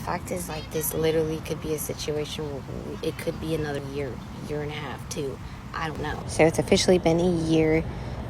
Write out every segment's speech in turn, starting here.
fact is, like, this literally could be a situation where it could be another year and a half, too. I don't know. So it's officially been a year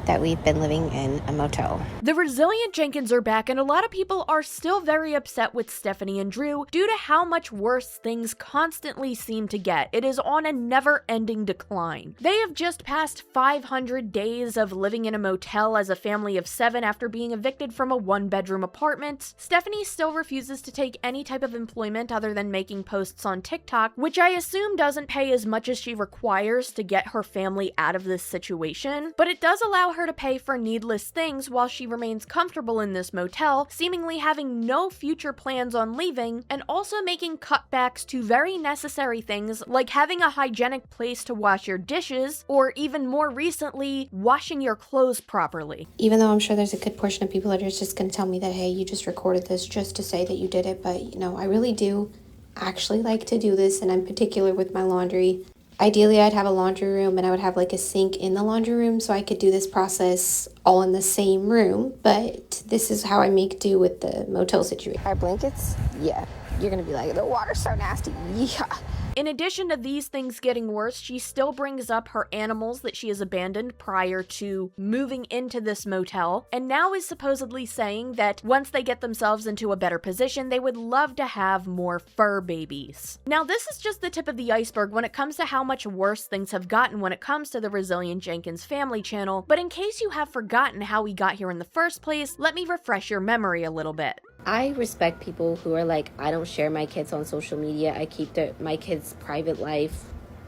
that we've been living in a motel. The resilient Jenkins are back, and a lot of people are still very upset with Stephanie and Drew due to how much worse things constantly seem to get. It is on a never-ending decline. They have just passed 500 days of living in a motel as a family of 7 after being evicted from a one-bedroom apartment. Stephanie still refuses to take any type of employment other than making posts on TikTok, which I assume doesn't pay as much as she requires to get her family out of this situation, but it does allow her to pay for needless things while she remains comfortable in this motel, seemingly having no future plans on leaving, and also making cutbacks to very necessary things like having a hygienic place to wash your dishes, or even more recently, washing your clothes properly. Even though I'm sure there's a good portion of people that are just going to tell me that, hey, you just recorded this just to say that you did it, but I really do actually like to do this, and I'm particular with my laundry. Ideally, I'd have a laundry room and I would have like a sink in the laundry room so I could do this process all in the same room. But this is how I make do with the motel situation. Our blankets, yeah. You're gonna be like, the water's so nasty, yeah. In addition to these things getting worse, she still brings up her animals that she has abandoned prior to moving into this motel, and now is supposedly saying that once they get themselves into a better position, they would love to have more fur babies. Now, this is just the tip of the iceberg when it comes to how much worse things have gotten when it comes to the Resilient Jenkins family channel, but in case you have forgotten how we got here in the first place, let me refresh your memory a little bit. I respect people who are like, I don't share my kids on social media. I keep my kids' private life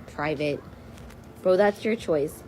private. Bro, that's your choice.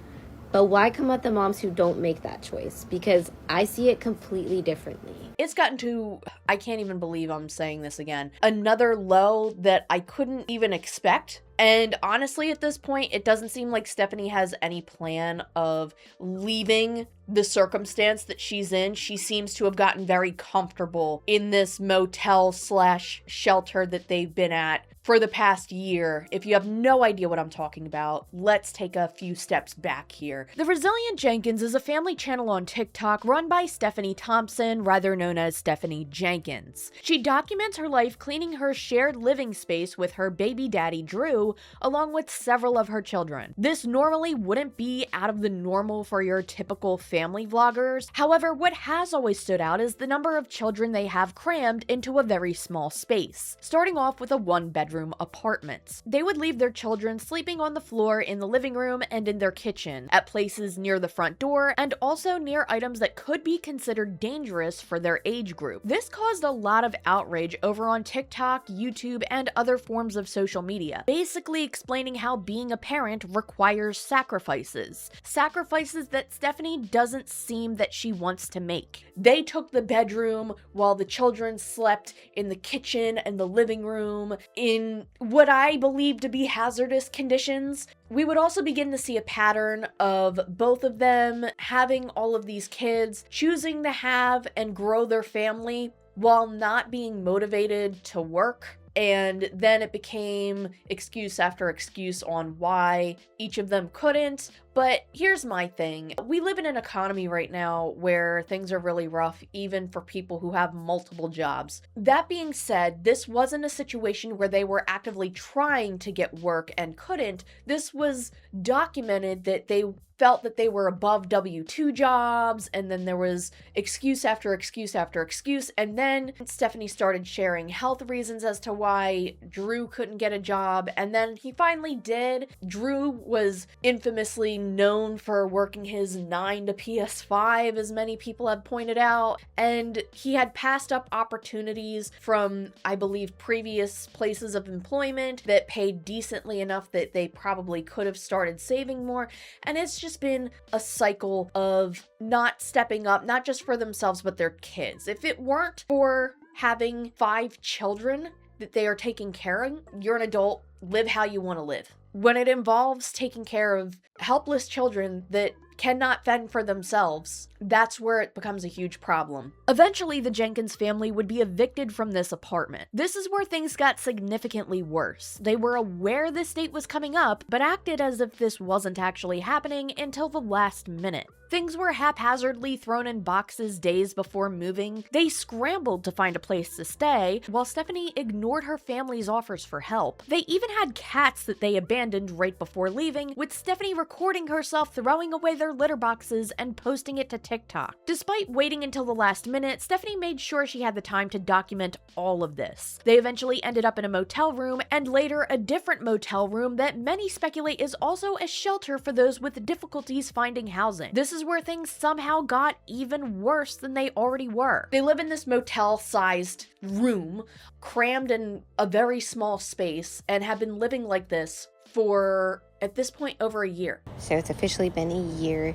But why come at the moms who don't make that choice? Because I see it completely differently. It's gotten to, I can't even believe I'm saying this again, another low that I couldn't even expect. And honestly, at this point, it doesn't seem like Stephanie has any plan of leaving the circumstance that she's in. She seems to have gotten very comfortable in this motel/shelter that they've been at for the past year. If you have no idea what I'm talking about, let's take a few steps back here. The Resilient Jenkins is a family channel on TikTok run by Stephanie Thompson, rather known as Stephanie Jenkins. She documents her life cleaning her shared living space with her baby daddy Drew, along with several of her children. This normally wouldn't be out of the normal for your typical family vloggers. However, what has always stood out is the number of children they have crammed into a very small space, starting off with a one-bedroom apartment. They would leave their children sleeping on the floor in the living room and in their kitchen, at places near the front door, and also near items that could be considered dangerous for their age group. This caused a lot of outrage over on TikTok, YouTube, and other forms of social media, basically explaining how being a parent requires sacrifices. Sacrifices that Stephanie doesn't seem that she wants to make. They took the bedroom while the children slept in the kitchen and the living room in what I believe to be hazardous conditions. We would also begin to see a pattern of both of them having all of these kids, choosing to have and grow their family while not being motivated to work. And then it became excuse after excuse on why each of them couldn't. But here's my thing. We live in an economy right now where things are really rough, even for people who have multiple jobs. That being said, this wasn't a situation where they were actively trying to get work and couldn't. This was documented that they felt that they were above W-2 jobs, and then there was excuse after excuse after excuse, and then Stephanie started sharing health reasons as to why Drew couldn't get a job, and then he finally did. Drew was infamously known for working his 9 to PS5, as many people have pointed out, and he had passed up opportunities from, I believe, previous places of employment that paid decently enough that they probably could have started saving more, and it's just been a cycle of not stepping up, not just for themselves, but their kids. If it weren't for having 5 children that they are taking care of, you're an adult, live how you want to live. When it involves taking care of helpless children that cannot fend for themselves, that's where it becomes a huge problem. Eventually, the Jenkins family would be evicted from this apartment. This is where things got significantly worse. They were aware this date was coming up, but acted as if this wasn't actually happening until the last minute. Things were haphazardly thrown in boxes days before moving. They scrambled to find a place to stay, while Stephanie ignored her family's offers for help. They even had cats that they abandoned right before leaving, with Stephanie recording herself throwing away their litter boxes and posting it to TikTok. Despite waiting until the last minute, Stephanie made sure she had the time to document all of this. They eventually ended up in a motel room, and later a different motel room that many speculate is also a shelter for those with difficulties finding housing. This is where things somehow got even worse than they already were. They live in this motel-sized room, crammed in a very small space, and have been living like this for, at this point, over a year. So it's officially been a year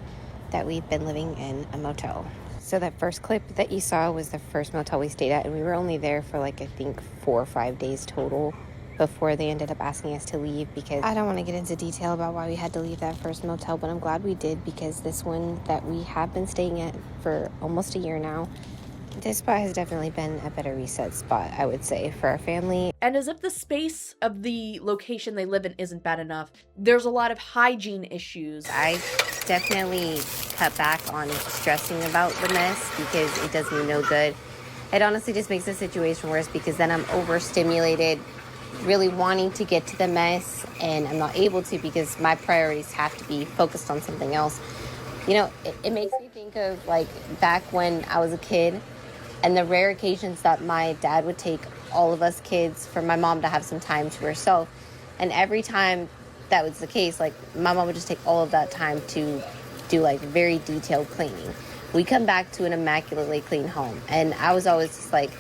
that we've been living in a motel. So that first clip that you saw was the first motel we stayed at, and we were only there for like, I think 4 or 5 days total before they ended up asking us to leave, because I don't want to get into detail about why we had to leave that first motel, but I'm glad we did, because this one that we have been staying at for almost a year now, this spot has definitely been a better reset spot, I would say, for our family. And as if the space of the location they live in isn't bad enough, there's a lot of hygiene issues. I definitely cut back on stressing about the mess because it does me no good. It honestly just makes the situation worse, because then I'm overstimulated, really wanting to get to the mess, and I'm not able to because my priorities have to be focused on something else. You know, it makes me think of like back when I was a kid, and the rare occasions that my dad would take all of us kids for my mom to have some time to herself. And every time that was the case, like my mom would just take all of that time to do like very detailed cleaning. We come back to an immaculately clean home. And I was always just like,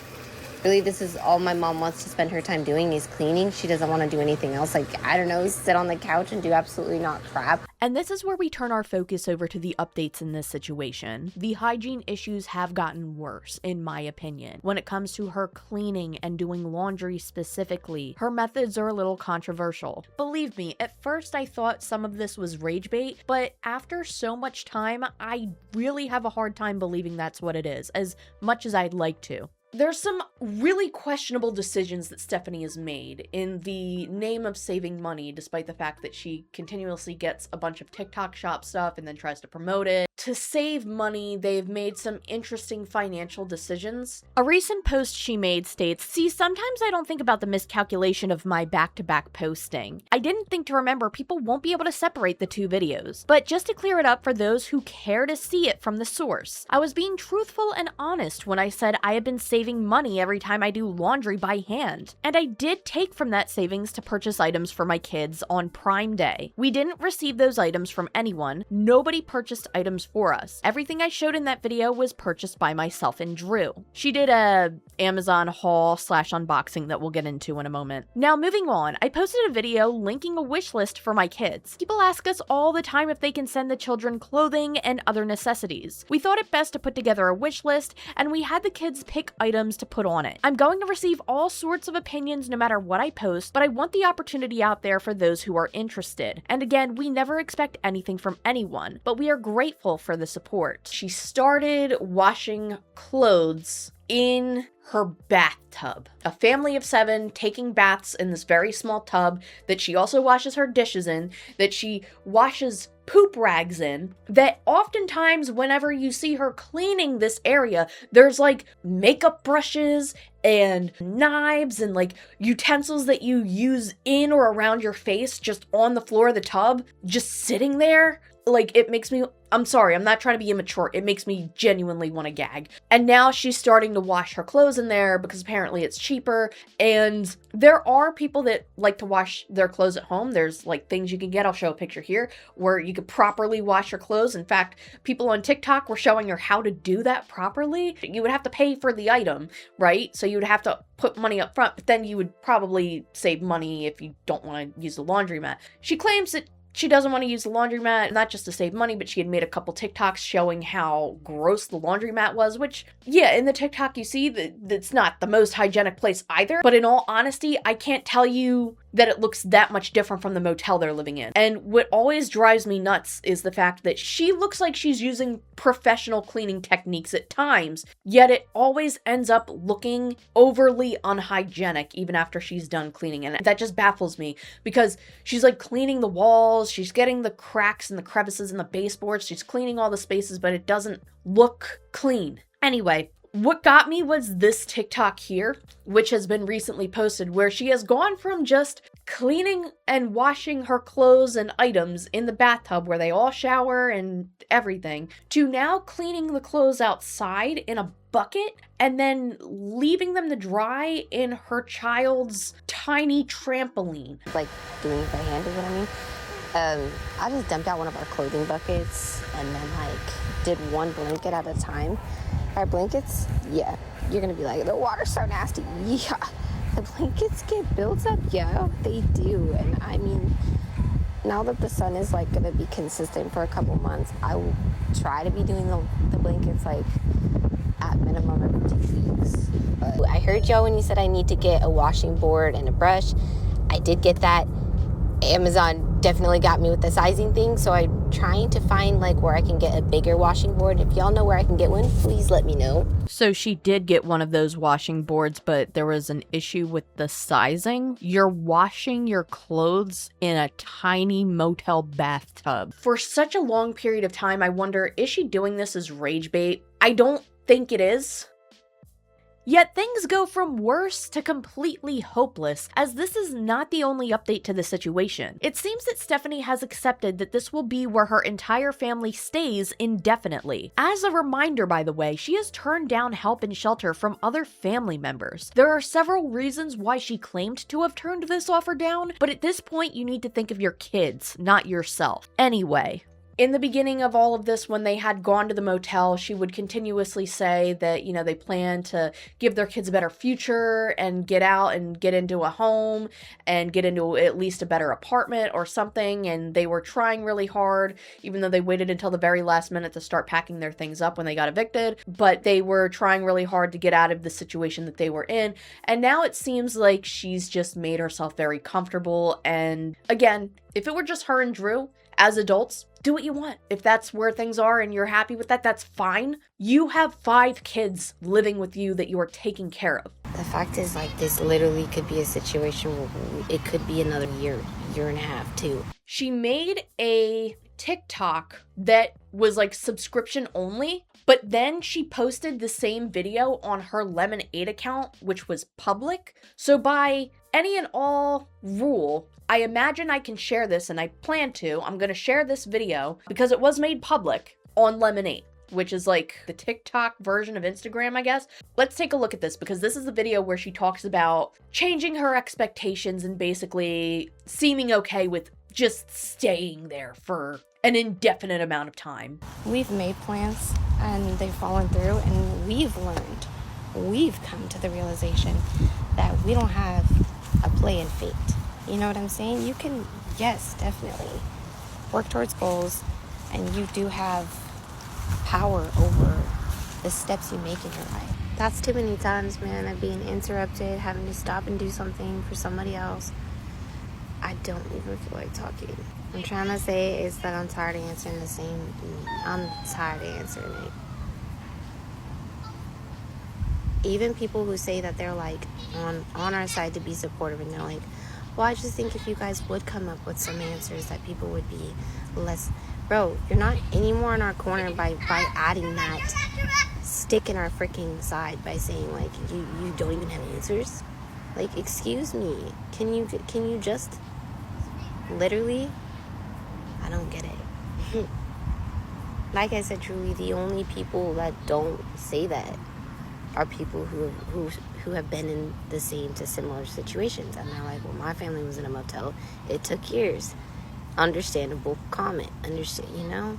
really, this is all my mom wants to spend her time doing is cleaning. She doesn't want to do anything else. Like, I don't know, sit on the couch and do absolutely not crap. And this is where we turn our focus over to the updates in this situation. The hygiene issues have gotten worse, in my opinion. When it comes to her cleaning and doing laundry specifically, her methods are a little controversial. Believe me, at first I thought some of this was rage bait, but after so much time, I really have a hard time believing that's what it is, as much as I'd like to. There's some really questionable decisions that Stephanie has made in the name of saving money, despite the fact that she continuously gets a bunch of TikTok shop stuff and then tries to promote it. To save money, they've made some interesting financial decisions. A recent post she made states, "See, sometimes I don't think about the miscalculation of my back-to-back posting. I didn't think to remember people won't be able to separate the two videos. But just to clear it up for those who care to see it from the source, I was being truthful and honest when I said I had been saving money every time I do laundry by hand. And I did take from that savings to purchase items for my kids on Prime Day. We didn't receive those items from anyone. Nobody purchased items for us. Everything I showed in that video was purchased by myself and Drew." She did a Amazon haul / unboxing that we'll get into in a moment. Now moving on, I posted a video linking a wish list for my kids. People ask us all the time if they can send the children clothing and other necessities. We thought it best to put together a wish list, and we had the kids pick items to put on it. I'm going to receive all sorts of opinions no matter what I post, but I want the opportunity out there for those who are interested. And again, we never expect anything from anyone, but we are grateful for the support. She started washing clothes in her bathtub. A family of 7 taking baths in this very small tub that she also washes her dishes in, that she washes poop rags in, that oftentimes whenever you see her cleaning this area, there's like makeup brushes and knives and like utensils that you use in or around your face just on the floor of the tub, just sitting there. Like, it makes me, I'm sorry, I'm not trying to be immature. It makes me genuinely want to gag. And now she's starting to wash her clothes in there because apparently it's cheaper. And there are people that like to wash their clothes at home. There's like things you can get. I'll show a picture here where you could properly wash your clothes. In fact, people on TikTok were showing her how to do that properly. You would have to pay for the item, right? So you would have to put money up front, but then you would probably save money if you don't want to use the laundromat. She claims that she doesn't want to use the laundromat, not just to save money, but she had made a couple TikToks showing how gross the laundromat was, which, yeah, in the TikTok you see that it's not the most hygienic place either. But in all honesty, I can't tell you that it looks that much different from the motel they're living in. And what always drives me nuts is the fact that she looks like she's using professional cleaning techniques at times, yet it always ends up looking overly unhygienic even after she's done cleaning. And that just baffles me, because she's like cleaning the walls, she's getting the cracks and the crevices in the baseboards, she's cleaning all the spaces, but it doesn't look clean. Anyway, what got me was this TikTok here, which has been recently posted, where she has gone from just cleaning and washing her clothes and items in the bathtub where they all shower and everything, to now cleaning the clothes outside in a bucket and then leaving them to dry in her child's tiny trampoline. Like doing it by hand is what I mean. I just dumped out one of our clothing buckets and then like did one blanket at a time. Our blankets, yeah, you're gonna be like, the water's so nasty. Yeah, the blankets get built up. Yeah, they do. And I mean, now that the sun is like gonna be consistent for a couple months, I will try to be doing the blankets like at minimum every 2 weeks. But I heard y'all when you said I need to get a washing board and a brush. I did get that. Amazon definitely got me with the sizing thing, so I'm trying to find like where I can get a bigger washing board. If y'all know where I can get one, please let me know. So she did get one of those washing boards, but there was an issue with the sizing. You're washing your clothes in a tiny motel bathtub. For such a long period of time, I wonder, is she doing this as rage bait? I don't think it is. Yet things go from worse to completely hopeless, as this is not the only update to the situation. It seems that Stephanie has accepted that this will be where her entire family stays indefinitely. As a reminder, by the way, she has turned down help and shelter from other family members. There are several reasons why she claimed to have turned this offer down, but at this point you need to think of your kids, not yourself. Anyway, in the beginning of all of this, when they had gone to the motel, she would continuously say that, you know, they plan to give their kids a better future and get out and get into a home and get into at least a better apartment or something. And they were trying really hard, even though they waited until the very last minute to start packing their things up when they got evicted. But they were trying really hard to get out of the situation that they were in. And now it seems like she's just made herself very comfortable. And again, if it were just her and Drew, as adults, do what you want. If that's where things are and you're happy with that, that's fine. You have 5 kids living with you that you are taking care of. The fact is, like, this literally could be a situation where it could be another year and a half too. She made a TikTok that was like subscription only, but then she posted the same video on her Lemonade account, which was public. So by any and all rule, I imagine I can share this, and I plan to. I'm going to share this video because it was made public on Lemonade, which is like the TikTok version of Instagram, I guess. Let's take a look at this, because this is the video where she talks about changing her expectations and basically seeming okay with just staying there for an indefinite amount of time. We've made plans and they've fallen through, and we've learned. We've come to the realization that we don't have a play in fate. You know what I'm saying? You can, yes, definitely work towards goals, and you do have power over the steps you make in your life. That's too many times, man, of being interrupted, having to stop and do something for somebody else. I don't even feel like talking. I'm trying to say is that I'm tired of answering the same. I'm tired of answering it. Even people who say that they're like on our side to be supportive, and they're like, well, I just think if you guys would come up with some answers that people would be less... Bro, you're not anymore in our corner by adding that stick in our freaking side by saying, like, you don't even have answers. Like, excuse me. Can you just... Literally... I don't get it. Like I said, truly, the only people that don't say that are people who have been in the same to similar situations, and they're like, well, my family was in a motel, it took years. Understandable comment. Understand, you know?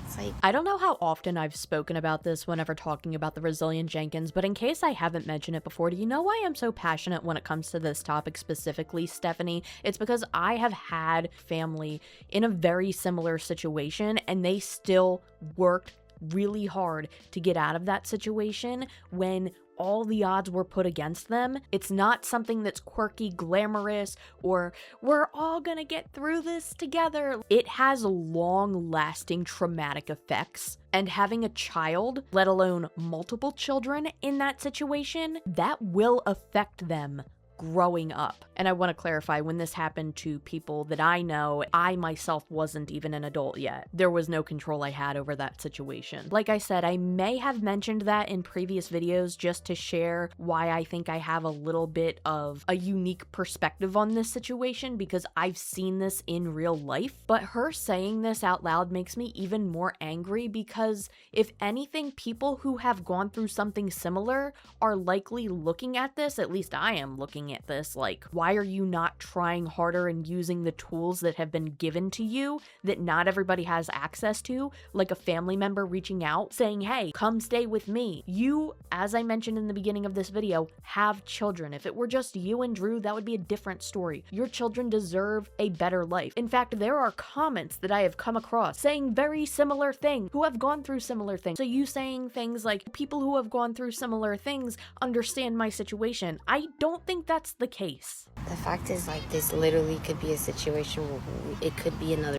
It's like, I don't know how often I've spoken about this whenever talking about the resilient Jenkins, but in case I haven't mentioned it before, do you know why I'm so passionate when it comes to this topic specifically, Stephanie? It's because I have had family in a very similar situation, and they still worked really hard to get out of that situation when all the odds were put against them. It's not something that's quirky, glamorous, or we're all gonna get through this together. It has long-lasting traumatic effects. And having a child, let alone multiple children in that situation, that will affect them growing up. And I want to clarify, when this happened to people that I know, I myself wasn't even an adult yet. There was no control I had over that situation. Like I said, I may have mentioned that in previous videos just to share why I think I have a little bit of a unique perspective on this situation, because I've seen this in real life. But her saying this out loud makes me even more angry, because if anything, people who have gone through something similar are likely looking at this, at least I am looking at this, like, why are you not trying harder and using the tools that have been given to you that not everybody has access to, like a family member reaching out saying, hey, come stay with me. You, as I mentioned in the beginning of this video, have children. If it were just you and Drew, that would be a different story. Your children deserve a better life. In fact, there are comments that I have come across saying very similar things, who have gone through similar things. So you saying things like, people who have gone through similar things understand my situation. I don't think that's the case. The fact is, like, this literally could be a situation where it could be another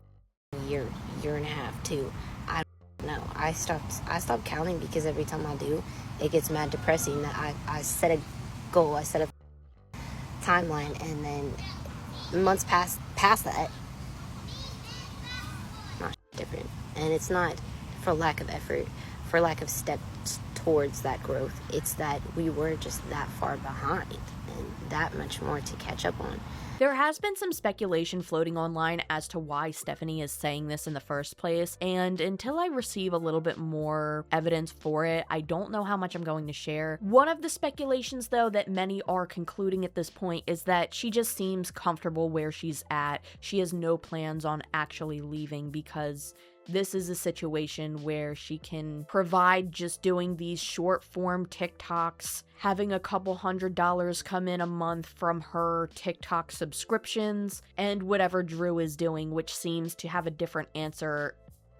year and a half too. I don't know. I stopped counting, because every time I do, it gets mad depressing. I set a goal, I set a timeline, and then months past that, not different. And it's not for lack of effort, for lack of steps towards that growth. It's that we were just that far behind, and that much more to catch up on. There has been some speculation floating online as to why Stephanie is saying this in the first place, and until I receive a little bit more evidence for it, I don't know how much I'm going to share. One of the speculations, though, that many are concluding at this point is that she just seems comfortable where she's at. She has no plans on actually leaving, because this is a situation where she can provide just doing these short form TikToks, having a couple $100 come in a month from her TikTok subscriptions, and whatever Drew is doing, which seems to have a different answer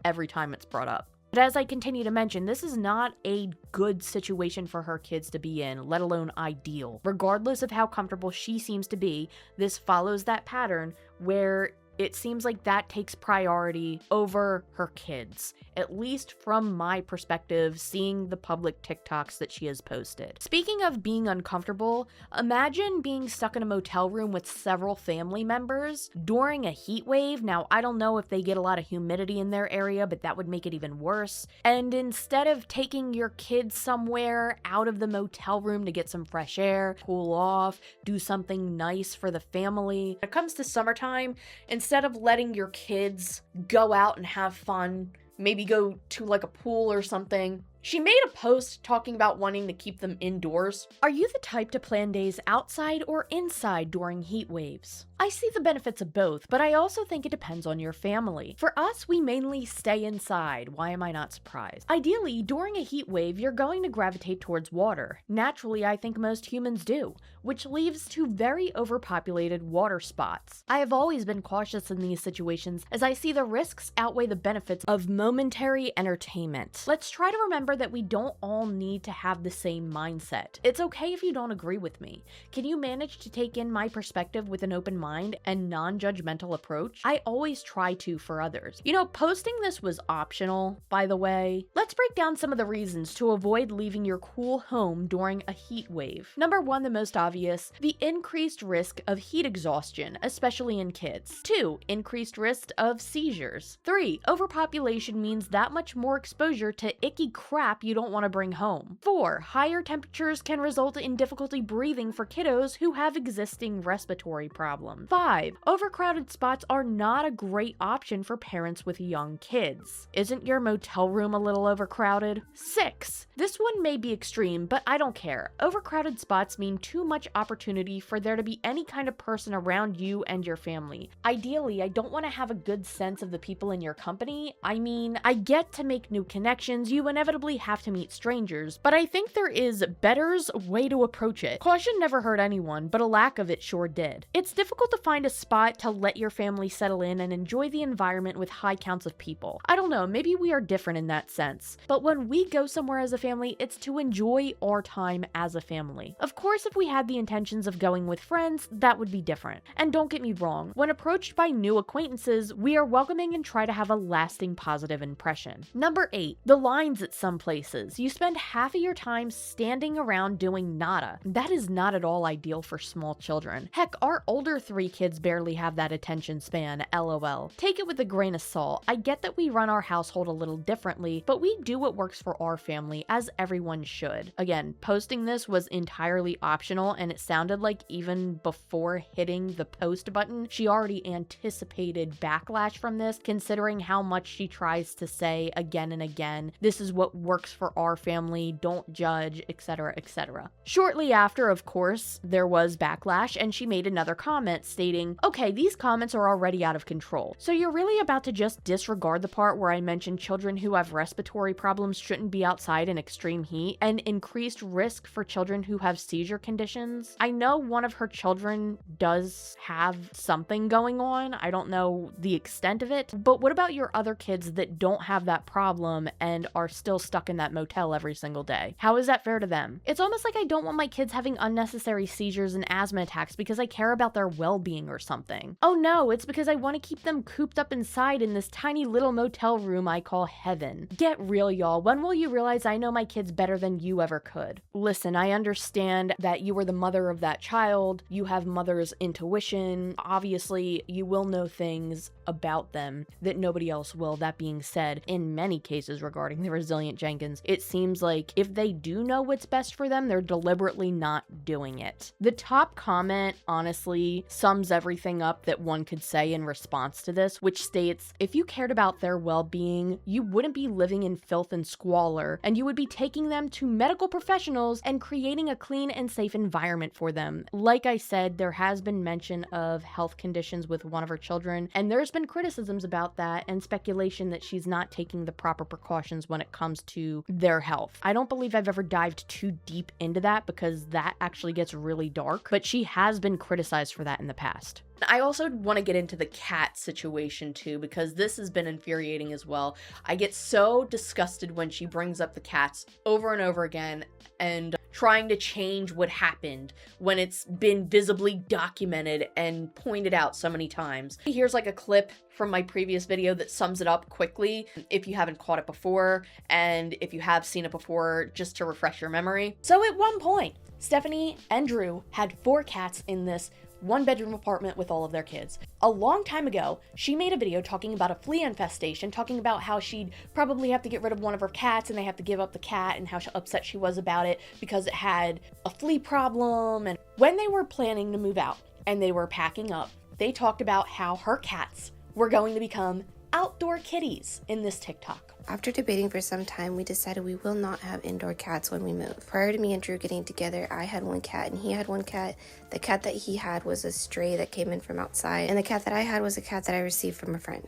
every time it's brought up. But as I continue to mention, this is not a good situation for her kids to be in, let alone ideal. Regardless of how comfortable she seems to be, this follows that pattern where it seems like that takes priority over her kids, at least from my perspective, seeing the public TikToks that she has posted. Speaking of being uncomfortable, imagine being stuck in a motel room with several family members during a heat wave. Now, I don't know if they get a lot of humidity in their area, but that would make it even worse. And instead of taking your kids somewhere out of the motel room to get some fresh air, cool off, do something nice for the family, when it comes to summertime, instead of letting your kids go out and have fun, maybe go to like a pool or something, she made a post talking about wanting to keep them indoors. Are you the type to plan days outside or inside during heat waves? I see the benefits of both, but I also think it depends on your family. For us, we mainly stay inside. Why am I not surprised? Ideally, during a heat wave, you're going to gravitate towards water. Naturally, I think most humans do, which leads to very overpopulated water spots. I have always been cautious in these situations, as I see the risks outweigh the benefits of momentary entertainment. Let's try to remember that we don't all need to have the same mindset. It's okay if you don't agree with me. Can you manage to take in my perspective with an open mind and non-judgmental approach? I always try to for others. You know, posting this was optional, by the way. Let's break down some of the reasons to avoid leaving your cool home during a heat wave. Number 1, the most obvious, the increased risk of heat exhaustion, especially in kids. 2, increased risk of seizures. 3, overpopulation means that much more exposure to icky crap you don't want to bring home. 4, higher temperatures can result in difficulty breathing for kiddos who have existing respiratory problems. 5, overcrowded spots are not a great option for parents with young kids. Isn't your motel room a little overcrowded? 6, this one may be extreme, but I don't care. Overcrowded spots mean too much much opportunity for there to be any kind of person around you and your family. Ideally, I don't want to have a good sense of the people in your company. I mean, I get to make new connections, you inevitably have to meet strangers, but I think there is better's way to approach it. Caution never hurt anyone, but a lack of it sure did. It's difficult to find a spot to let your family settle in and enjoy the environment with high counts of people. I don't know, maybe we are different in that sense, but when we go somewhere as a family, it's to enjoy our time as a family. Of course, if we had the intentions of going with friends, that would be different. And don't get me wrong, when approached by new acquaintances, we are welcoming and try to have a lasting positive impression. Number 8, the lines at some places. You spend half of your time standing around doing nada. That is not at all ideal for small children. Heck, our older 3 kids barely have that attention span, lol. Take it with a grain of salt. I get that we run our household a little differently, but we do what works for our family, as everyone should. Again, posting this was entirely optional, and it sounded like even before hitting the post button, she already anticipated backlash from this, considering how much she tries to say again and again, this is what works for our family, don't judge, etc., etc. Shortly after, of course, there was backlash, and she made another comment stating, okay, these comments are already out of control. So you're really about to just disregard the part where I mentioned children who have respiratory problems shouldn't be outside in extreme heat, and increased risk for children who have seizure conditions? I know one of her children does have something going on. I don't know the extent of it, but what about your other kids that don't have that problem and are still stuck in that motel every single day? How is that fair to them? It's almost like I don't want my kids having unnecessary seizures and asthma attacks because I care about their well-being or something. Oh no, it's because I want to keep them cooped up inside in this tiny little motel room I call heaven. Get real, y'all. When will you realize I know my kids better than you ever could? Listen, I understand that you were the mother of that child. You have mother's intuition. Obviously, you will know things about them that nobody else will. That being said, in many cases regarding the resilient Jenkins, it seems like if they do know what's best for them, they're deliberately not doing it. The top comment honestly sums everything up that one could say in response to this, which states, if you cared about their well-being, you wouldn't be living in filth and squalor, and you would be taking them to medical professionals and creating a clean and safe environment for them. Like I said, there has been mention of health conditions with one of her children, and there's been criticisms about that and speculation that she's not taking the proper precautions when it comes to their health. I don't believe I've ever dived too deep into that because that actually gets really dark, but she has been criticized for that in the past. I also want to get into the cat situation too, because this has been infuriating as well. I get so disgusted when she brings up the cats over and over again and trying to change what happened when it's been visibly documented and pointed out so many times. Here's like a clip from my previous video that sums it up quickly if you haven't caught it before, and if you have seen it before, just to refresh your memory. So at one point, Stephanie and Drew had 4 cats in this 1-bedroom apartment with all of their kids. A long time ago, she made a video talking about a flea infestation, talking about how she'd probably have to get rid of one of her cats and they have to give up the cat, and how upset she was about it because it had a flea problem. And when they were planning to move out and they were packing up, they talked about how her cats were going to become outdoor kitties in this TikTok. After debating for some time, we decided we will not have indoor cats when we move. Prior to me and Drew getting together, I had 1 cat and he had 1 cat. The cat that he had was a stray that came in from outside, and the cat that I had was a cat that I received from a friend.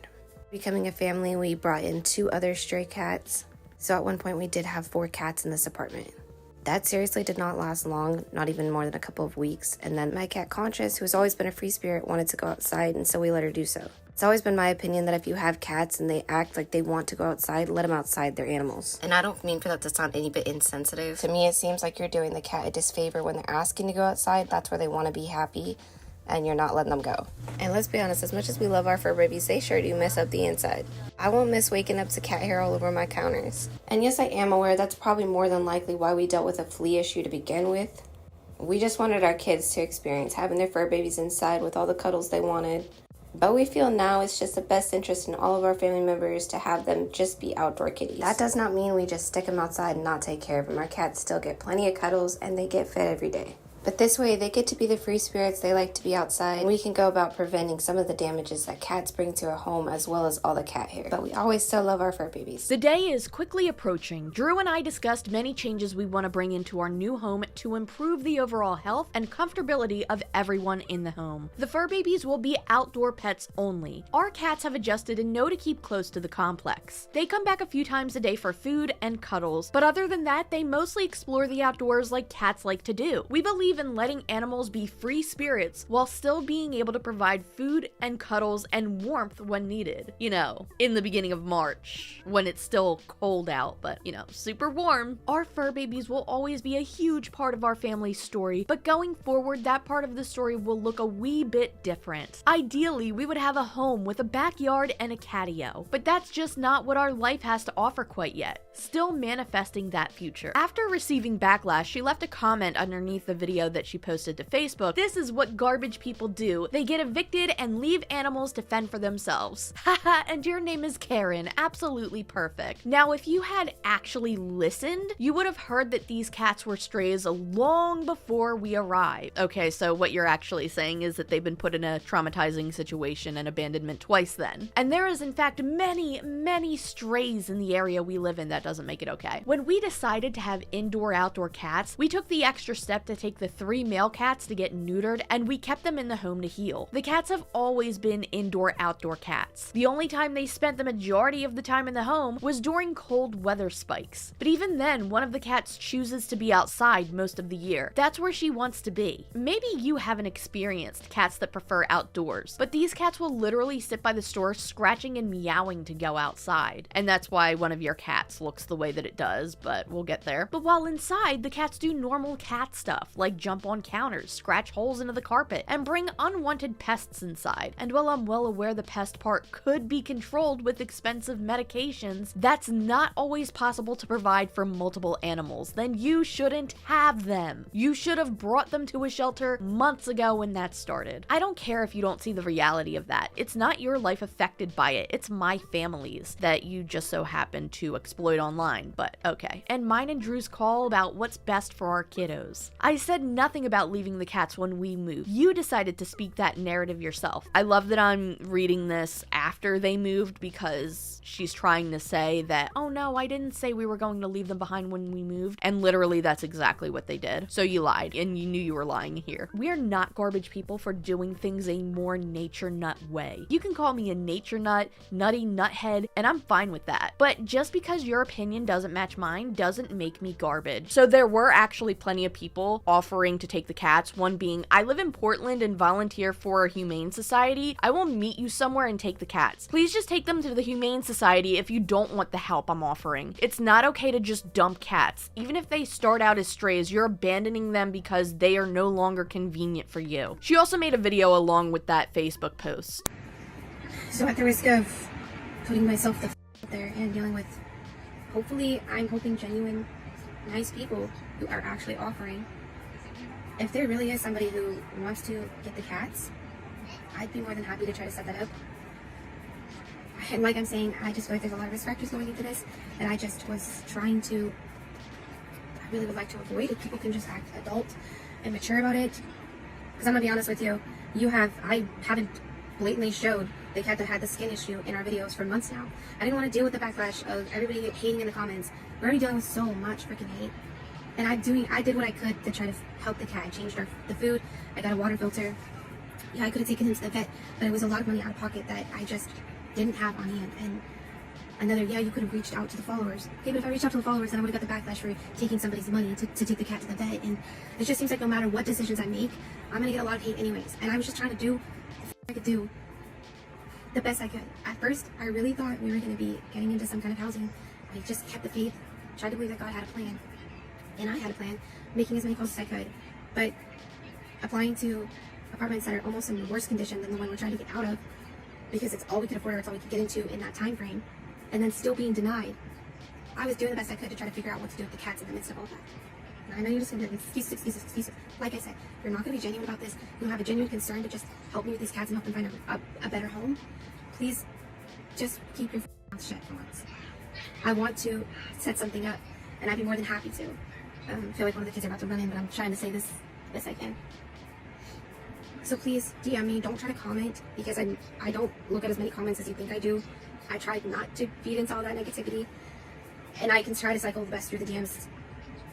Becoming a family, we brought in 2 other stray cats. So at one point we did have 4 cats in this apartment. That seriously did not last long, not even more than a couple of weeks. And then my cat Conscious, who has always been a free spirit, wanted to go outside, and so we let her do so. It's always been my opinion that if you have cats and they act like they want to go outside, let them outside. They're animals. And I don't mean for that to sound any bit insensitive. To me, it seems like you're doing the cat a disfavor when they're asking to go outside. That's where they want to be happy, and you're not letting them go. And let's be honest, as much as we love our fur babies, they sure do mess up the inside. I won't miss waking up to cat hair all over my counters. And yes, I am aware that's probably more than likely why we dealt with a flea issue to begin with. We just wanted our kids to experience having their fur babies inside with all the cuddles they wanted. But we feel now it's just the best interest in all of our family members to have them just be outdoor kitties. That does not mean we just stick them outside and not take care of them. Our cats still get plenty of cuddles and they get fed every day. But this way, they get to be the free spirits they like to be outside, and we can go about preventing some of the damages that cats bring to a home, as well as all the cat hair. But we always still love our fur babies. The day is quickly approaching. Drew and I discussed many changes we want to bring into our new home to improve the overall health and comfortability of everyone in the home. The fur babies will be outdoor pets only. Our cats have adjusted and know to keep close to the complex. They come back a few times a day for food and cuddles, but other than that, they mostly explore the outdoors like cats like to do. We believe in letting animals be free spirits while still being able to provide food and cuddles and warmth when needed. You know, in the beginning of March, when it's still cold out, but you know, super warm. Our fur babies will always be a huge part of our family's story, but going forward, that part of the story will look a wee bit different. Ideally, we would have a home with a backyard and a catio, but that's just not what our life has to offer quite yet. Still manifesting that future. After receiving backlash, she left a comment underneath the video that she posted to Facebook. This is what garbage people do. They get evicted and leave animals to fend for themselves. Haha, and your name is Karen. Absolutely perfect. Now, if you had actually listened, you would have heard that these cats were strays long before we arrived. Okay, so what you're actually saying is that they've been put in a traumatizing situation and abandonment twice then. And there is in fact many strays in the area we live in. That doesn't make it okay. When we decided to have indoor-outdoor cats, we took the extra step to take the 3 male cats to get neutered, and we kept them in the home to heal. The cats have always been indoor-outdoor cats. The only time they spent the majority of the time in the home was during cold weather spikes. But even then, one of the cats chooses to be outside most of the year. That's where she wants to be. Maybe you haven't experienced cats that prefer outdoors, but these cats will literally sit by the store scratching and meowing to go outside. And that's why one of your cats looks the way that it does, but we'll get there. But while inside, the cats do normal cat stuff, like jump on counters, scratch holes into the carpet, and bring unwanted pests inside. And while I'm well aware the pest part could be controlled with expensive medications, that's not always possible to provide for multiple animals. Then you shouldn't have them. You should have brought them to a shelter months ago when that started. I don't care if you don't see the reality of that. It's not your life affected by it. It's my family's that you just so happen to exploit online, but okay. And mine and Drew's call about what's best for our kiddos. I said nothing about leaving the cats when we moved. You decided to speak that narrative yourself. I love that I'm reading this after they moved because she's trying to say that, oh no, I didn't say we were going to leave them behind when we moved. And literally that's exactly what they did. So you lied, and you knew you were lying here. We're not garbage people for doing things a more nature nut way. You can call me a nature nut, nutty nuthead, and I'm fine with that. But just because your opinion doesn't match mine doesn't make me garbage. So there were actually plenty of people offering to take the cats. One being, I live in Portland and volunteer for a humane society. I will meet you somewhere and take the cats. Please just take them to the humane society if you don't want the help I'm offering. It's not okay to just dump cats. Even if they start out as strays, you're abandoning them because they are no longer convenient for you. She also made a video along with that Facebook post. So at the risk of putting myself the out there and dealing with, hopefully, I'm hoping genuine, nice people who are actually offering. If there really is somebody who wants to get the cats, I'd be more than happy to try to set that up. And like I'm saying, I just feel like there's a lot of risk factors going into this, and I just was trying to, I really would like to avoid if people can just act adult and mature about it. Because I'm gonna be honest with you, I haven't blatantly showed the cat that had the skin issue in our videos for months now. I didn't want to deal with the backlash of everybody hating in the comments. We're already dealing with so much freaking hate. And I did what I could to try to help the cat. I changed the food, I got a water filter. Yeah, I could have taken him to the vet, but it was a lot of money out of pocket that I just didn't have on hand. And another, yeah, you could have reached out to the followers. Okay, but if I reached out to the followers, then I would have got the backlash for taking somebody's money to take the cat to the vet. And it just seems like no matter what decisions I make, I'm gonna get a lot of hate anyways. And I was just trying to do the I could do the best I could. At first, I really thought we were gonna be getting into some kind of housing. I just kept the faith, tried to believe that God had a plan. And I had a plan, making as many calls as I could. But applying to apartments that are almost in worse condition than the one we're trying to get out of, because it's all we could afford or it's all we could get into in that time frame, and then still being denied. I was doing the best I could to try to figure out what to do with the cats in the midst of all that. And I know you're just gonna do excuses. Like I said, you're not gonna be genuine about this. You don't have a genuine concern to just help me with these cats and help them find a better home. Please, just keep your mouth shut for once. I want to set something up, and I'd be more than happy to. I feel like one of the kids are about to run in, but I'm trying to say this best I can. So please DM me. Don't try to comment, because I don't look at as many comments as you think I do. I try not to feed into all that negativity, and I can try to cycle the best through the DMs.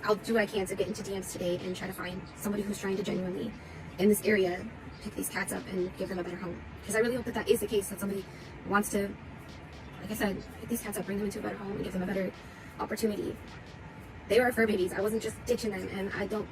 I'll do what I can to get into DMs today and try to find somebody who's trying to genuinely, in this area, pick these cats up and give them a better home. Because I really hope that that is the case, that somebody wants to, like I said, pick these cats up, bring them into a better home, and give them a better opportunity. They were fur babies. I wasn't just ditching them, and I don't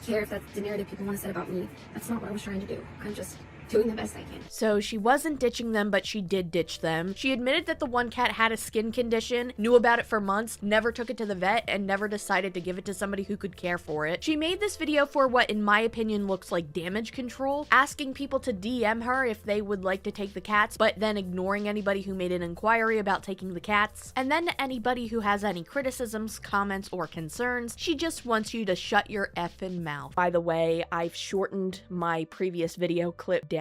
care if that's the narrative people want to say about me. That's not what I was trying to do. I'm just doing the best I can. So she wasn't ditching them, but she did ditch them. She admitted that the one cat had a skin condition, knew about it for months, never took it to the vet, and never decided to give it to somebody who could care for it. She made this video for what, in my opinion, looks like damage control, asking people to DM her if they would like to take the cats, but then ignoring anybody who made an inquiry about taking the cats. And then to anybody who has any criticisms, comments, or concerns, she just wants you to shut your effing mouth. By the way, I've shortened my previous video clip down.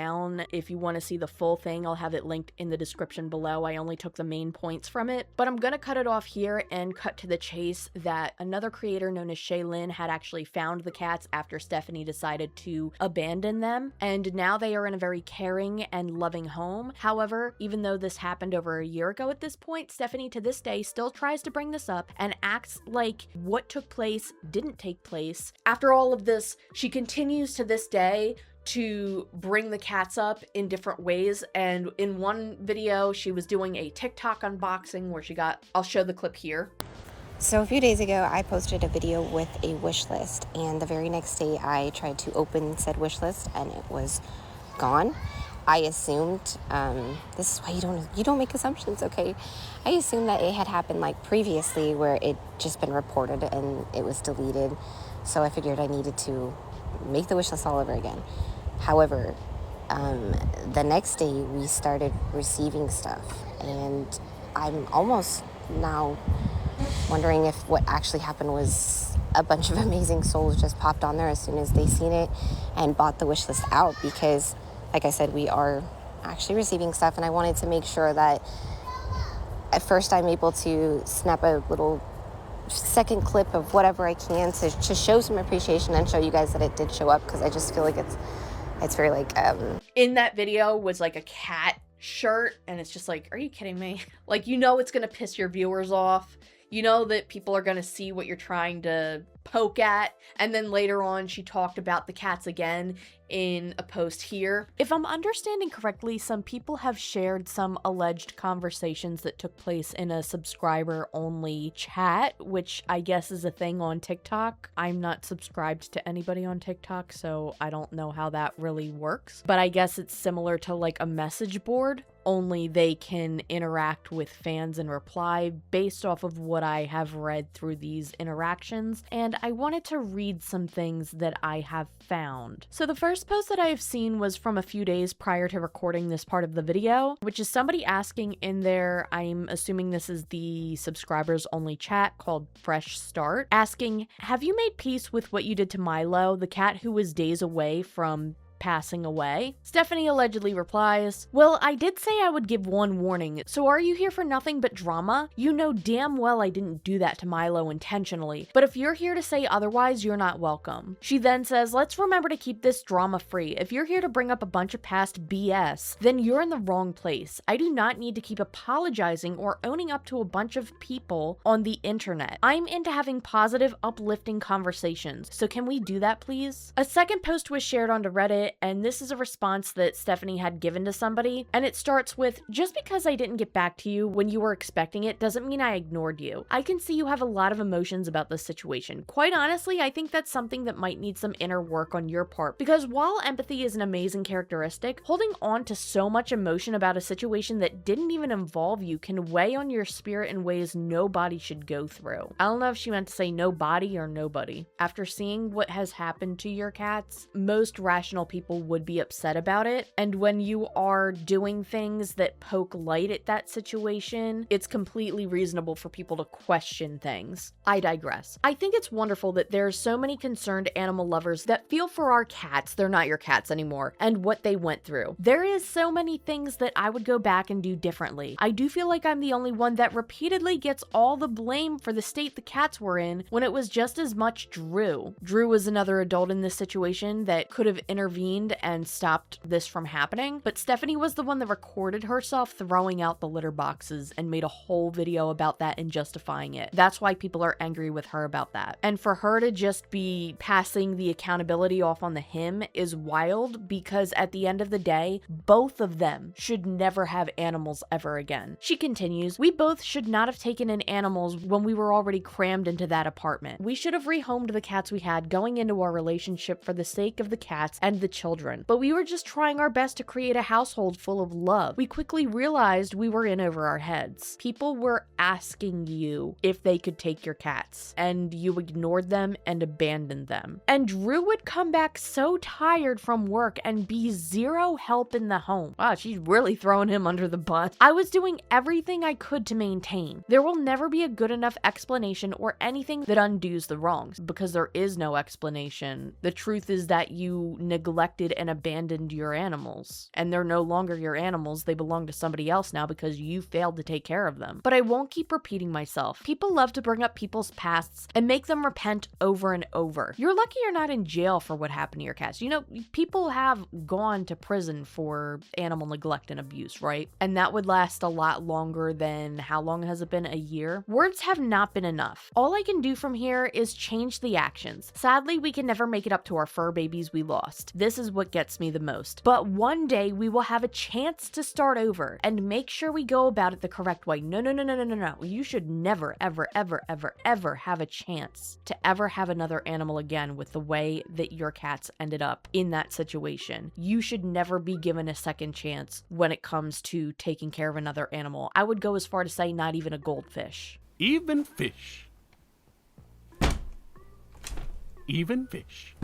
If you want to see the full thing, I'll have it linked in the description below. I only took the main points from it, but I'm gonna cut it off here and cut to the chase that another creator known as Shaylin had actually found the cats after Stephanie decided to abandon them, and now they are in a very caring and loving home. However, even though this happened over a year ago at this point, Stephanie to this day still tries to bring this up and acts like what took place didn't take place. After all of this, she continues to this day to bring the cats up in different ways, and in one video she was doing a TikTok unboxing where she got, I'll show the clip here. So a few days ago, I posted a video with a wish list, and the very next day I tried to open said wish list and it was gone. I assumed, this is why you don't make assumptions, okay? I assumed that it had happened like previously where it just been reported and it was deleted. So I figured I needed to make the wish list all over again. However, the next day we started receiving stuff, and I'm almost now wondering if what actually happened was a bunch of amazing souls just popped on there as soon as they seen it and bought the wish list out, because like I said, we are actually receiving stuff, and I wanted to make sure that at first I'm able to snap a little second clip of whatever I can to show some appreciation and show you guys that it did show up, because I just feel like it's very like in that video was like a cat shirt, and it's just like, are you kidding me? Like, you know it's gonna piss your viewers off. You know that people are gonna see what you're trying to poke at. And then later on she talked about the cats again in a post here. If I'm understanding correctly, some people have shared some alleged conversations that took place in a subscriber only chat, which I guess is a thing on TikTok. I'm not subscribed to anybody on TikTok, so I don't know how that really works, but I guess it's similar to like a message board, only they can interact with fans and reply based off of what I have read through these interactions. And I wanted to read some things that I have found. So the first post that I have seen was from a few days prior to recording this part of the video, which is somebody asking in there, I'm assuming this is the subscribers only chat called Fresh Start, asking, have you made peace with what you did to Milo, the cat who was days away from passing away? Stephanie allegedly replies, well, I did say I would give one warning, so are you here for nothing but drama? You know damn well I didn't do that to Milo intentionally, but if you're here to say otherwise, you're not welcome. She then says, let's remember to keep this drama free. If you're here to bring up a bunch of past BS, then you're in the wrong place. I do not need to keep apologizing or owning up to a bunch of people on the internet. I'm into having positive, uplifting conversations, so can we do that, please? A second post was shared onto Reddit, and this is a response that Stephanie had given to somebody, and it starts with, just because I didn't get back to you when you were expecting it doesn't mean I ignored you. I can see you have a lot of emotions about this situation. Quite honestly, I think that's something that might need some inner work on your part, because while empathy is an amazing characteristic, holding on to so much emotion about a situation that didn't even involve you can weigh on your spirit in ways nobody should go through. I don't know if she meant to say nobody or nobody. After seeing what has happened to your cats, most rational people people would be upset about it. And when you are doing things that poke light at that situation, it's completely reasonable for people to question things. I digress. I think it's wonderful that there's so many concerned animal lovers that feel for our cats, they're not your cats anymore, and what they went through. There is so many things that I would go back and do differently. I do feel like I'm the only one that repeatedly gets all the blame for the state the cats were in when it was just as much Drew. Drew was another adult in this situation that could have intervened and stopped this from happening, but Stephanie was the one that recorded herself throwing out the litter boxes and made a whole video about that and justifying it. That's why people are angry with her about that. And for her to just be passing the accountability off on the him is wild, because at the end of the day, both of them should never have animals ever again. She continues, "We both should not have taken in animals when we were already crammed into that apartment. We should have rehomed the cats we had going into our relationship for the sake of the cats and the children. But we were just trying our best to create a household full of love. We quickly realized we were in over our heads. People were asking you if they could take your cats, and you ignored them and abandoned them. And Drew would come back so tired from work and be zero help in the home." Wow, she's really throwing him under the bus. "I was doing everything I could to maintain. There will never be a good enough explanation or anything that undoes the wrongs, because there is no explanation. The truth is that you neglected and abandoned your animals, and they're no longer your animals. They belong to somebody else now because you failed to take care of them. But I won't keep repeating myself. People love to bring up people's pasts and make them repent over and over. You're lucky you're not in jail for what happened to your cats. You know, people have gone to prison for animal neglect and abuse, right? And that would last a lot longer than, how long has it been? A year? Words have not been enough. All I can do from here is change the actions. Sadly, we can never make it up to our fur babies we lost. This is what gets me the most. But one day we will have a chance to start over and make sure we go about it the correct way. No. You should never, ever have a chance to ever have another animal again with the way that your cats ended up in that situation. You should never be given a second chance when it comes to taking care of another animal. I would go as far to say not even a goldfish." Even fish. Even fish.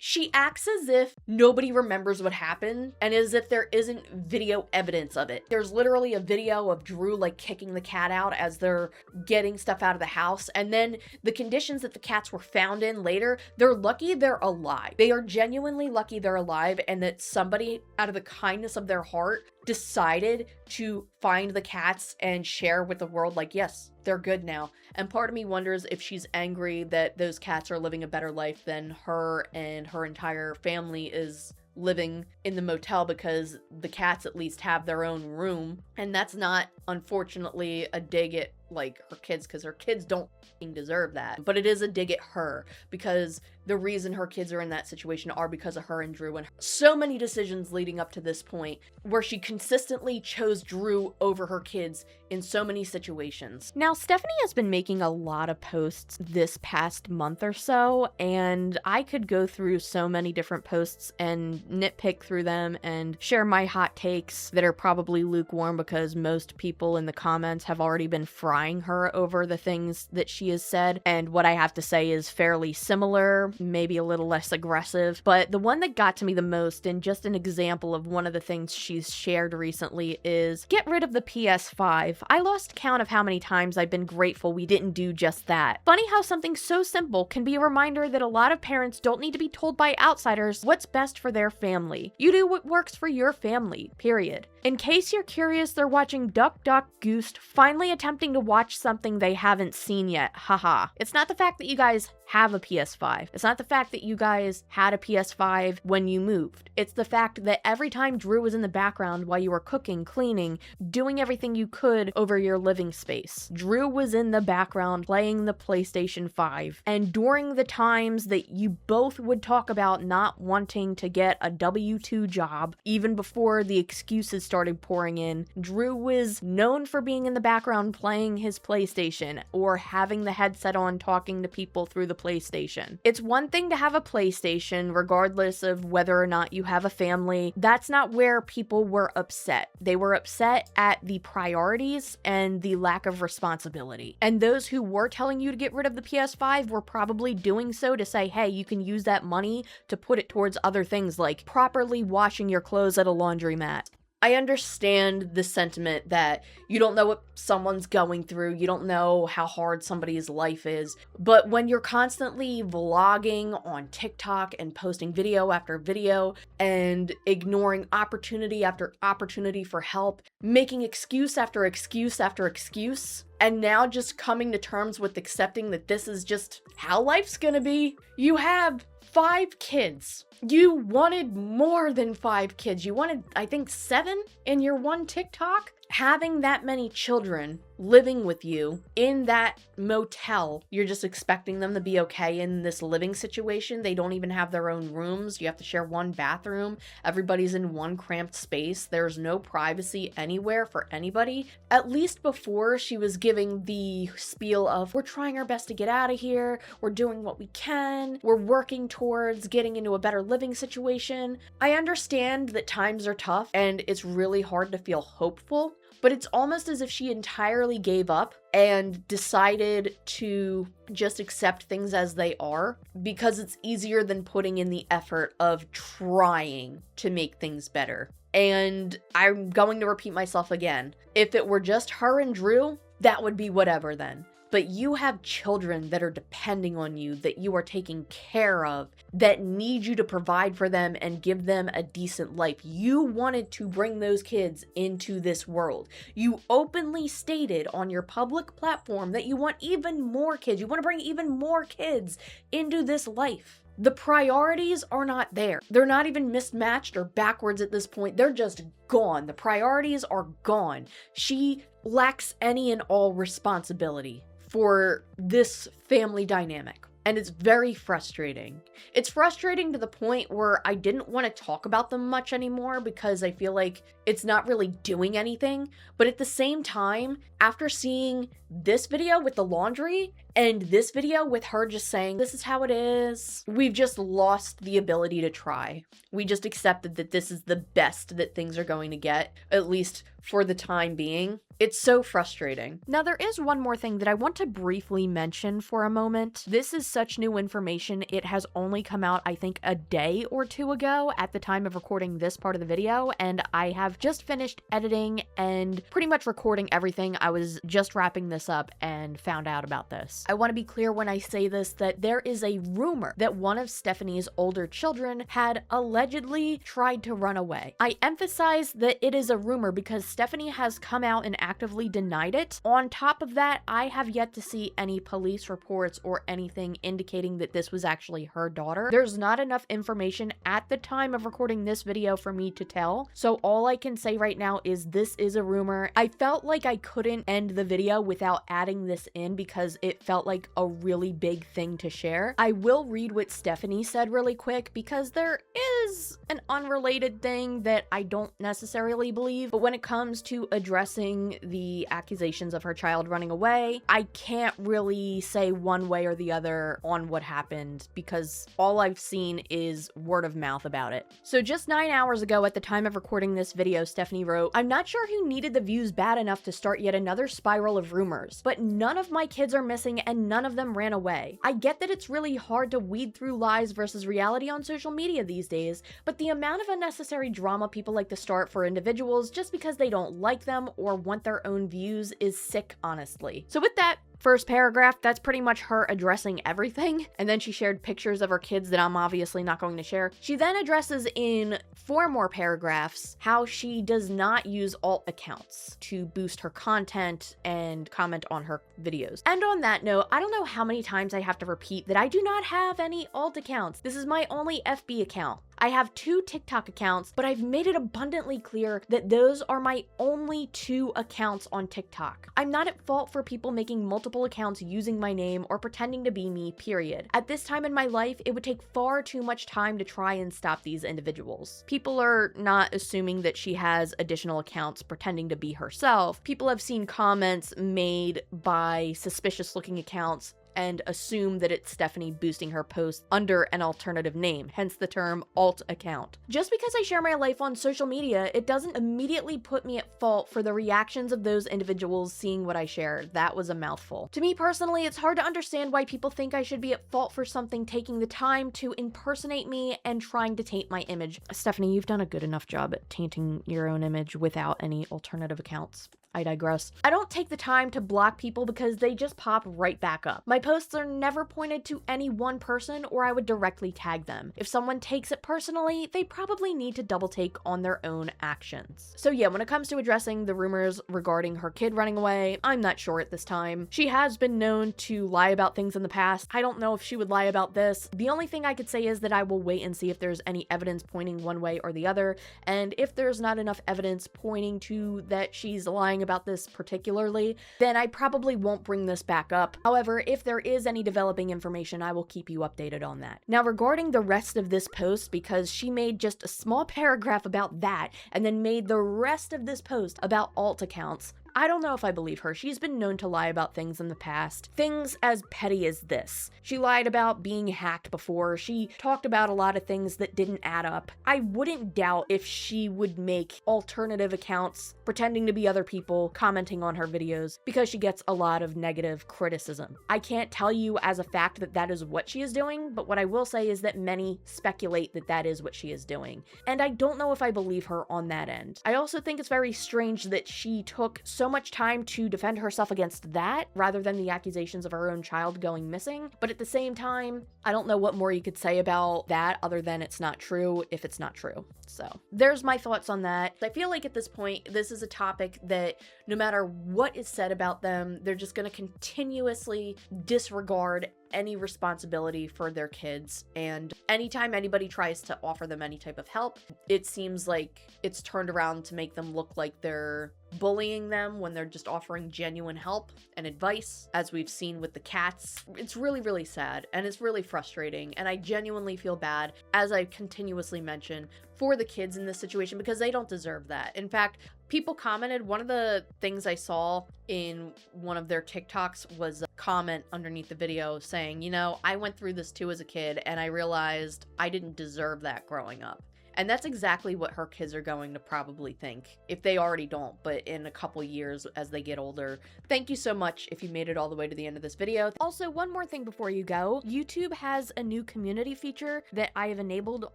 She acts as if nobody remembers what happened and as if there isn't video evidence of it. There's literally a video of Drew like kicking the cat out as they're getting stuff out of the house. And then the conditions that the cats were found in later, they're lucky they're alive. They are genuinely lucky they're alive, and that somebody out of the kindness of their heart decided to find the cats and share with the world, like, yes, they're good now. And part of me wonders if she's angry that those cats are living a better life than her and her entire family is living in the motel, because the cats at least have their own room. And that's not, unfortunately, a dig at like her kids, because her kids don't deserve that, but it is a dig at her, because the reason her kids are in that situation are because of her and Drew, and so many decisions leading up to this point where she consistently chose Drew over her kids in so many situations. Now, Stephanie has been making a lot of posts this past month or so, and I could go through so many different posts and nitpick through them and share my hot takes that are probably lukewarm, because most people in the comments have already been frying her over the things that she has said, and what I have to say is fairly similar, maybe a little less aggressive. But the one that got to me the most, and just an example of one of the things she's shared recently, is get rid of the PS5. I lost count of how many times I've been grateful we didn't do just that. Funny how something so simple can be a reminder that a lot of parents don't need to be told by outsiders what's best for their family. You do what works for your family, period. In case you're curious, they're watching Duck Duck Goose finally attempting to watch something they haven't seen yet. Haha. It's not the fact that you guys have a PS5. It's not the fact that you guys had a PS5 when you moved. It's the fact that every time Drew was in the background while you were cooking, cleaning, doing everything you could over your living space, Drew was in the background playing the PlayStation 5. And during the times that you both would talk about not wanting to get a W-2 job, even before the excuses started pouring in, Drew was known for being in the background playing his PlayStation or having the headset on talking to people through the PlayStation. It's one thing to have a PlayStation, regardless of whether or not you have a family. That's not where people were upset. They were upset at the priorities and the lack of responsibility. And those who were telling you to get rid of the PS5 were probably doing so to say, hey, you can use that money to put it towards other things like properly washing your clothes at a laundromat. I understand the sentiment that you don't know what someone's going through, you don't know how hard somebody's life is, but when you're constantly vlogging on TikTok and posting video after video and ignoring opportunity after opportunity for help, making excuse after excuse after excuse, and now just coming to terms with accepting that this is just how life's gonna be. You have 5 kids. You wanted more than 5 kids. You wanted, I think, 7 in your one TikTok. Having that many children living with you in that motel, you're just expecting them to be okay in this living situation. They don't even have their own rooms. You have to share one bathroom. Everybody's in one cramped space. There's no privacy anywhere for anybody. At least before, she was giving the spiel of, we're trying our best to get out of here. We're doing what we can. We're working towards getting into a better living situation. I understand that times are tough and it's really hard to feel hopeful, but it's almost as if she entirely gave up and decided to just accept things as they are because it's easier than putting in the effort of trying to make things better. And I'm going to repeat myself again. If it were just her and Drew, that would be whatever then. But you have children that are depending on you, that you are taking care of, that need you to provide for them and give them a decent life. You wanted to bring those kids into this world. You openly stated on your public platform that you want even more kids. You want to bring even more kids into this life. The priorities are not there. They're not even mismatched or backwards at this point. They're just gone. The priorities are gone. She lacks any and all responsibility for this family dynamic. And it's very frustrating. It's frustrating to the point where I didn't want to talk about them much anymore because I feel like it's not really doing anything. But at the same time, after seeing this video with the laundry and this video with her just saying, this is how it is, we've just lost the ability to try. We just accepted that this is the best that things are going to get, at least for the time being. It's so frustrating. Now, there is one more thing that I want to briefly mention for a moment. This is such new information. It has only come out, I think, a day or 2 ago at the time of recording this part of the video, and I have just finished editing and pretty much recording everything. I was just wrapping this up and found out about this. I want to be clear when I say this that there is a rumor that one of Stephanie's older children had allegedly tried to run away. I emphasize that it is a rumor because Stephanie has come out and actively denied it. On top of that, I have yet to see any police reports or anything indicating that this was actually her daughter. There's not enough information at the time of recording this video for me to tell, so all I can say right now is this is a rumor. I felt like I couldn't end the video without adding this in because it felt like a really big thing to share. I will read what Stephanie said really quick because there is an unrelated thing that I don't necessarily believe, but when it comes to addressing the accusations of her child running away, I can't really say one way or the other on what happened because all I've seen is word of mouth about it. So just 9 hours ago at the time of recording this video, Stephanie wrote, "I'm not sure who needed the views bad enough to start yet another spiral of rumors, but none of my kids are missing and none of them ran away. I get that it's really hard to weed through lies versus reality on social media these days, but the amount of unnecessary drama people like to start for individuals just because they don't like them or want their own views is sick, honestly." So with that first paragraph, that's pretty much her addressing everything. And then she shared pictures of her kids that I'm obviously not going to share. She then addresses in 4 more paragraphs how she does not use alt accounts to boost her content and comment on her videos. And on that note, I don't know how many times I have to repeat that I do not have any alt accounts. This is my only FB account. I have 2 TikTok accounts, but I've made it abundantly clear that those are my only 2 accounts on TikTok. I'm not at fault for people making multiple accounts using my name or pretending to be me, period. At this time in my life, it would take far too much time to try and stop these individuals. People are not assuming that she has additional accounts pretending to be herself. People have seen comments made by suspicious looking accounts and assume that it's Stephanie boosting her post under an alternative name, hence the term alt account. Just because I share my life on social media, it doesn't immediately put me at fault for the reactions of those individuals seeing what I share. That was a mouthful. To me personally, it's hard to understand why people think I should be at fault for something taking the time to impersonate me and trying to taint my image. Stephanie, you've done a good enough job at tainting your own image without any alternative accounts. I digress. I don't take the time to block people because they just pop right back up. My posts are never pointed to any one person or I would directly tag them. If someone takes it personally, they probably need to double take on their own actions. So yeah, when it comes to addressing the rumors regarding her kid running away, I'm not sure at this time. She has been known to lie about things in the past. I don't know if she would lie about this. The only thing I could say is that I will wait and see if there's any evidence pointing one way or the other, and if there's not enough evidence pointing to that she's lying about this particularly, then I probably won't bring this back up. However, if there is any developing information, I will keep you updated on that. Now, regarding the rest of this post, because she made just a small paragraph about that and then made the rest of this post about alt accounts, I don't know if I believe her. She's been known to lie about things in the past. Things as petty as this. She lied about being hacked before. She talked about a lot of things that didn't add up. I wouldn't doubt if she would make alternative accounts pretending to be other people commenting on her videos because she gets a lot of negative criticism. I can't tell you as a fact that that is what she is doing, but what I will say is that many speculate that that is what she is doing. And I don't know if I believe her on that end. I also think it's very strange that she took so much time to defend herself against that rather than the accusations of her own child going missing. But at the same time, I don't know what more you could say about that other than it's not true if it's not true. So there's my thoughts on that. I feel like at this point, this is a topic that no matter what is said about them, they're just going to continuously disregard any responsibility for their kids. And anytime anybody tries to offer them any type of help, it seems like it's turned around to make them look like they're bullying them when they're just offering genuine help and advice, as we've seen with the cats. It's really, really sad and it's really frustrating. And I genuinely feel bad, as I continuously mention, for the kids in this situation because they don't deserve that. In fact, people commented, one of the things I saw in one of their TikToks was a comment underneath the video saying, you know, I went through this too as a kid and I realized I didn't deserve that growing up. And that's exactly what her kids are going to probably think, if they already don't, but in a couple years as they get older. Thank you so much if you made it all the way to the end of this video. Also, one more thing before you go. YouTube has a new community feature that I have enabled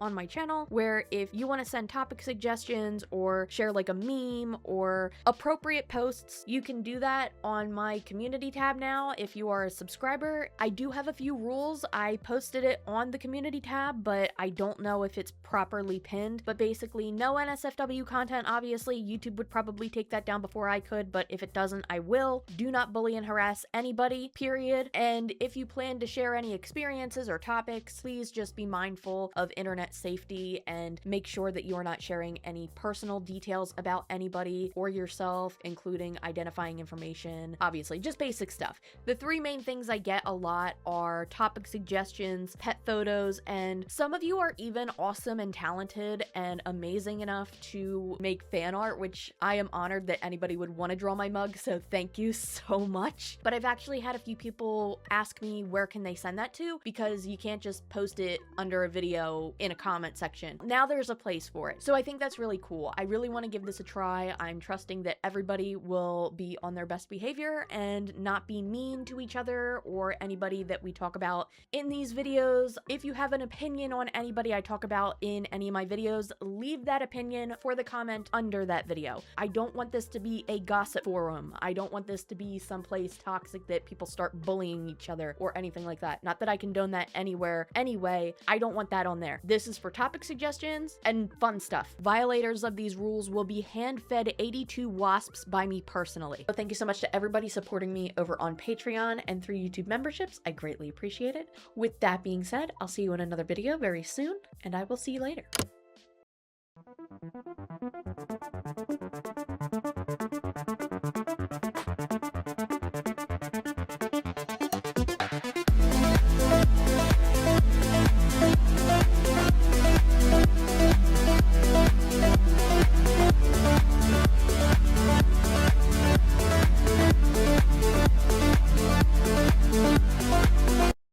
on my channel, where if you want to send topic suggestions or share like a meme or appropriate posts, you can do that on my community tab now if you are a subscriber. I do have a few rules. I posted it on the community tab, but I don't know if it's properly pinned. But basically, no NSFW content. Obviously, YouTube would probably take that down before I could, but if it doesn't, I will. Do not bully and harass anybody, period. And if you plan to share any experiences or topics, please just be mindful of internet safety and make sure that you are not sharing any personal details about anybody or yourself, including identifying information. Obviously, just basic stuff. The 3 main things I get a lot are topic suggestions, pet photos, and some of you are even awesome and talented and amazing enough to make fan art, which I am honored that anybody would want to draw my mug, so thank you so much. But I've actually had a few people ask me where can they send that to, because you can't just post it under a video in a comment section. Now there's a place for it. So I think that's really cool. I really want to give this a try. I'm trusting that everybody will be on their best behavior and not be mean to each other or anybody that we talk about in these videos. If you have an opinion on anybody I talk about in any of my my videos, leave that opinion for the comment under that video. I don't want this to be a gossip forum. I don't want this to be someplace toxic that people start bullying each other or anything like that. Not that I condone that anywhere anyway. I don't want that on there. This is for topic suggestions and fun stuff. Violators of these rules will be hand-fed 82 wasps by me personally. So thank you so much to everybody supporting me over on Patreon and through YouTube memberships. I greatly appreciate it. With that being said, I'll see you in another video very soon, and I will see you later.